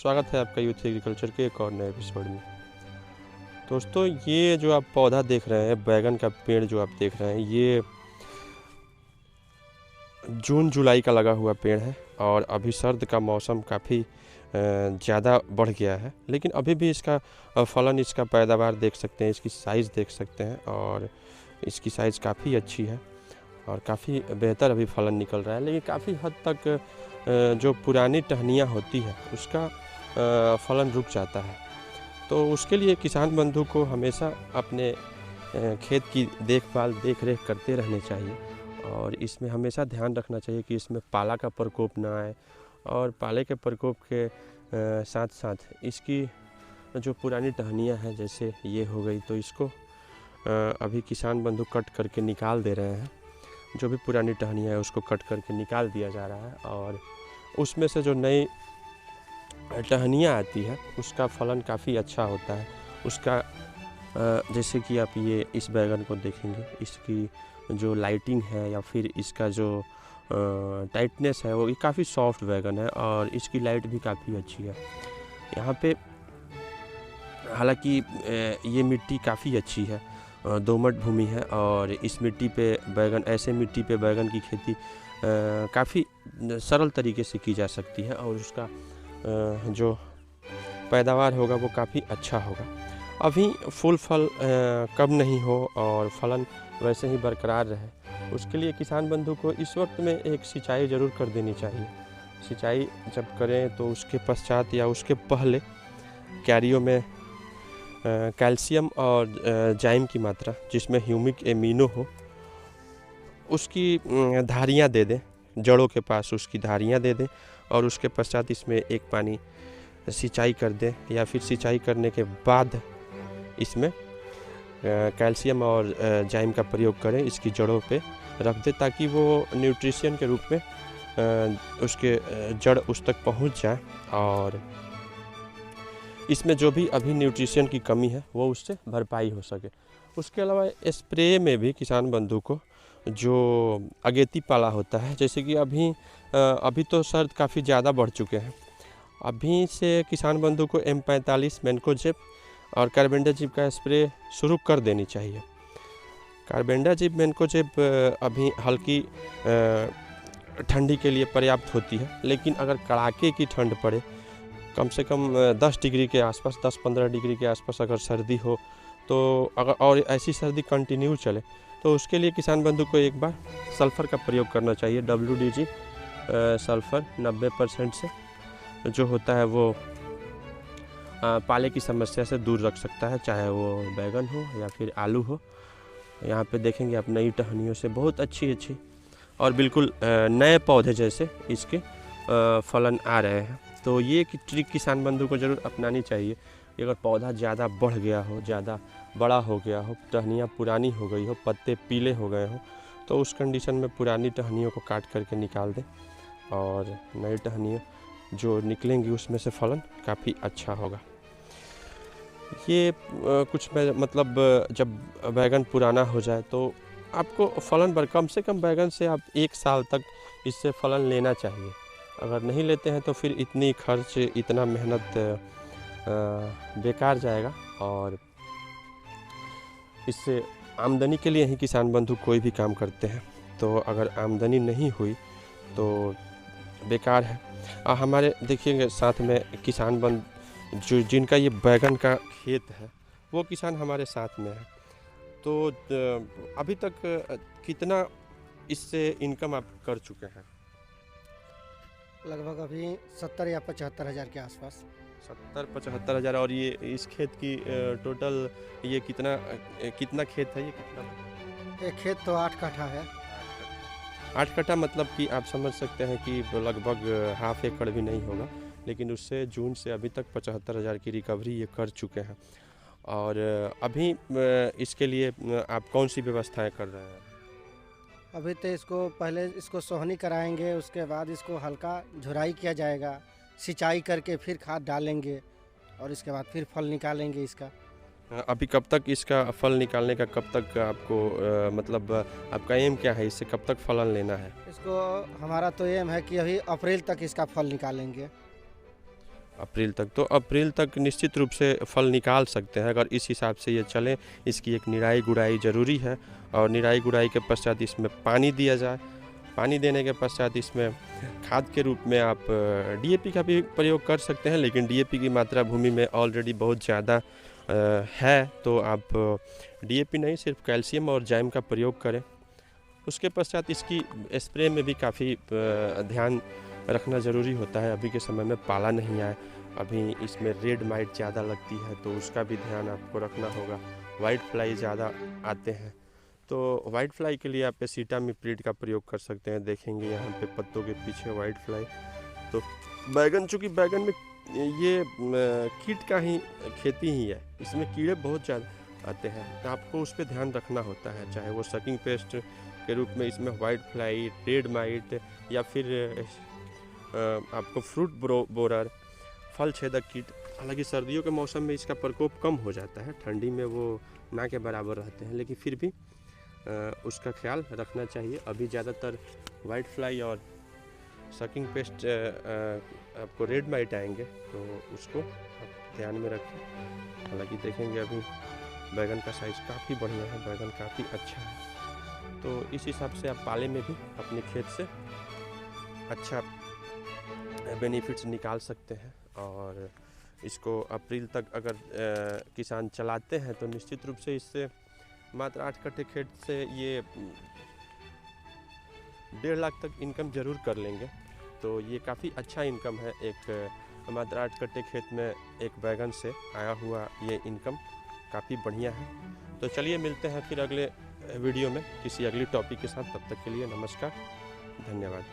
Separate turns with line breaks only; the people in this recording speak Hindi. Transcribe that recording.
स्वागत है आपका यूथ एग्रीकल्चर के एक और नए एपिसोड में। दोस्तों, ये जो आप पौधा देख रहे हैं, बैगन का पेड़ जो आप देख रहे हैं, ये जून जुलाई का लगा हुआ पेड़ है और अभी सर्द का मौसम काफ़ी ज़्यादा बढ़ गया है, लेकिन अभी भी इसका फलन, इसका पैदावार देख सकते हैं, इसकी साइज़ देख सकते हैं और इसकी साइज़ काफ़ी अच्छी है और काफ़ी बेहतर अभी फलन निकल रहा है। लेकिन काफ़ी हद तक जो पुरानी टहनियाँ होती है उसका फलन रुक जाता है, तो उसके लिए किसान बंधु को हमेशा अपने खेत की देखभाल देख रेख करते रहने चाहिए और इसमें हमेशा ध्यान रखना चाहिए कि इसमें पाला का प्रकोप ना आए। और पाले के प्रकोप के साथ साथ इसकी जो पुरानी टहनियाँ हैं, जैसे ये हो गई, तो इसको अभी किसान बंधु कट करके निकाल दे रहे हैं। जो भी पुरानी टहनियाँ है उसको कट करके निकाल दिया जा रहा है और उसमें से जो नई टहनियाँ आती है उसका फलन काफ़ी अच्छा होता है। उसका जैसे कि आप ये इस बैगन को देखेंगे, इसकी जो लाइटिंग है या फिर इसका जो टाइटनेस है, वो ये काफ़ी सॉफ्ट बैगन है और इसकी लाइट भी काफ़ी अच्छी है। यहाँ पे हालांकि ये मिट्टी काफ़ी अच्छी है, दोमट भूमि है और इस मिट्टी पे बैगन, ऐसे मिट्टी पे बैगन की खेती काफ़ी सरल तरीके से की जा सकती है और उसका जो पैदावार होगा वो काफ़ी अच्छा होगा। अभी फूल फल कम नहीं हो और फलन वैसे ही बरकरार रहे, उसके लिए किसान बंधु को इस वक्त में एक सिंचाई ज़रूर कर देनी चाहिए। सिंचाई जब करें तो उसके पश्चात या उसके पहले क्यारियों में कैल्शियम और जाइम की मात्रा, जिसमें ह्यूमिक एमिनो हो, उसकी धारियाँ दे दें, जड़ों के पास उसकी धारियाँ दे दें और उसके पश्चात इसमें एक पानी सिंचाई कर दें या फिर सिंचाई करने के बाद इसमें कैल्शियम और जाइम का प्रयोग करें, इसकी जड़ों पे रख दें ताकि वो न्यूट्रिशन के रूप में उसके जड़ उस तक पहुंच जाए और इसमें जो भी अभी न्यूट्रिशन की कमी है वो उससे भरपाई हो सके। उसके अलावा स्प्रे में भी किसान बंधु को जो अगेती पाला होता है, जैसे कि अभी तो सर्द काफ़ी ज़्यादा बढ़ चुके हैं, अभी से किसान बंधु को M45 मैनकोजेब और कार्बेंडाजिब का स्प्रे शुरू कर देनी चाहिए। कार्बेंडाजिब मैनकोजेब अभी हल्की ठंडी के लिए पर्याप्त होती है, लेकिन अगर कड़ाके की ठंड पड़े, कम से कम 10 डिग्री के आसपास, 10-15 डिग्री के आसपास अगर सर्दी हो, तो अगर और ऐसी सर्दी कंटिन्यू चले तो उसके लिए किसान बंधु को एक बार सल्फ़र का प्रयोग करना चाहिए। WDG सल्फ़र 90% से जो होता है वो पाले की समस्या से दूर रख सकता है, चाहे वो बैगन हो या फिर आलू हो। यहाँ पे देखेंगे आप नई टहनियों से बहुत अच्छी और बिल्कुल नए पौधे जैसे इसके फलन आ रहे हैं। तो ये ट्रिक किसान बंधु को ज़रूर अपनानी चाहिए कि अगर पौधा ज़्यादा बढ़ गया हो, ज़्यादा बड़ा हो गया हो, टहनियाँ पुरानी हो गई हो, पत्ते पीले हो गए हो, तो उस कंडीशन में पुरानी टहनियों को काट करके निकाल दें और नई टहनियाँ जो निकलेंगी उसमें से फलन काफ़ी अच्छा होगा। ये कुछ मतलब जब बैगन पुराना हो जाए तो आपको फलन कम से कम बैगन से आप 1 साल तक इससे फलन लेना चाहिए। अगर नहीं लेते हैं तो फिर इतनी खर्च, इतना मेहनत बेकार जाएगा और इससे आमदनी के लिए ही किसान बंधु कोई भी काम करते हैं, तो अगर आमदनी नहीं हुई तो बेकार है। हमारे देखिएगा साथ में किसान बंधु जो जिनका ये बैगन का खेत है, वो किसान हमारे साथ में है, तो अभी तक कितना इससे इनकम आप कर चुके हैं?
लगभग अभी 70 या 75 हज़ार के आसपास।
70-75 हज़ार। और ये इस खेत की टोटल ये कितना खेत है? ये कितना?
एक खेत तो 8 कट्ठा है।
8 कट्ठा मतलब कि आप समझ सकते हैं कि लगभग ½ एकड़ भी नहीं होगा, लेकिन उससे जून से अभी तक 75 हज़ार की रिकवरी ये कर चुके हैं। और अभी इसके लिए आप कौन सी व्यवस्थाएं कर रहे हैं?
अभी तो इसको पहले इसको सोहनी कराएंगे, उसके बाद इसको हल्का झुराई किया जाएगा, सिंचाई करके फिर खाद डालेंगे और इसके बाद फिर फल निकालेंगे इसका।
अभी कब तक इसका फल निकालने का, कब तक आपको मतलब आपका एम क्या है, इससे कब तक फलन लेना है?
इसको हमारा तो एम है कि अभी अप्रैल तक इसका फल निकालेंगे।
अप्रैल तक। तो अप्रैल तक निश्चित रूप से फल निकाल सकते हैं अगर इस हिसाब से ये चले। इसकी एक निराई गुड़ाई ज़रूरी है और निराई गुड़ाई के पश्चात इसमें पानी दिया जाए। पानी देने के पश्चात इसमें खाद के रूप में आप डीएपी का भी प्रयोग कर सकते हैं, लेकिन डीएपी की मात्रा भूमि में ऑलरेडी बहुत ज़्यादा है, तो आप डीएपी नहीं सिर्फ कैल्शियम और जाइम का प्रयोग करें। उसके पश्चात इसकी स्प्रे में भी काफ़ी ध्यान रखना ज़रूरी होता है। अभी के समय में पाला नहीं आए, अभी इसमें रेड माइट ज़्यादा लगती है तो उसका भी ध्यान आपको रखना होगा। वाइट फ्लाई ज़्यादा आते हैं तो वाइट फ्लाई के लिए आप एसिटामिप्रिड का प्रयोग कर सकते हैं। देखेंगे यहाँ पे पत्तों के पीछे वाइट फ्लाई। तो बैगन, चूँकि बैगन में ये कीट का ही खेती ही है, इसमें कीड़े बहुत ज़्यादा आते हैं तो आपको उस पर ध्यान रखना होता है, चाहे वो सकिंग पेस्ट के रूप में इसमें वाइट फ्लाई, रेड माइट या फिर आपको फ्रूट बोरर, फल छेदक कीट। हालांकि सर्दियों के मौसम में इसका प्रकोप कम हो जाता है, ठंडी में वो ना के बराबर रहते हैं, लेकिन फिर भी उसका ख्याल रखना चाहिए। अभी ज़्यादातर वाइट फ्लाई और सकिंग पेस्ट आपको रेड माइट आएंगे तो उसको आप ध्यान में रखें। हालांकि देखेंगे अभी बैगन का साइज़ काफ़ी बढ़िया है, बैगन काफ़ी अच्छा है, तो इस हिसाब से आप पाले में भी अपने खेत से अच्छा बेनिफिट्स निकाल सकते हैं। और इसको अप्रैल तक अगर किसान चलाते हैं तो निश्चित रूप से इससे मात्र 8 कट्टे खेत से ये 1.5 लाख तक इनकम ज़रूर कर लेंगे। तो ये काफ़ी अच्छा इनकम है, एक मात्र 8 कट्टे खेत में एक बैगन से आया हुआ ये इनकम काफ़ी बढ़िया है। तो चलिए मिलते हैं फिर अगले वीडियो में किसी अगली टॉपिक के साथ। तब तक के लिए नमस्कार, धन्यवाद।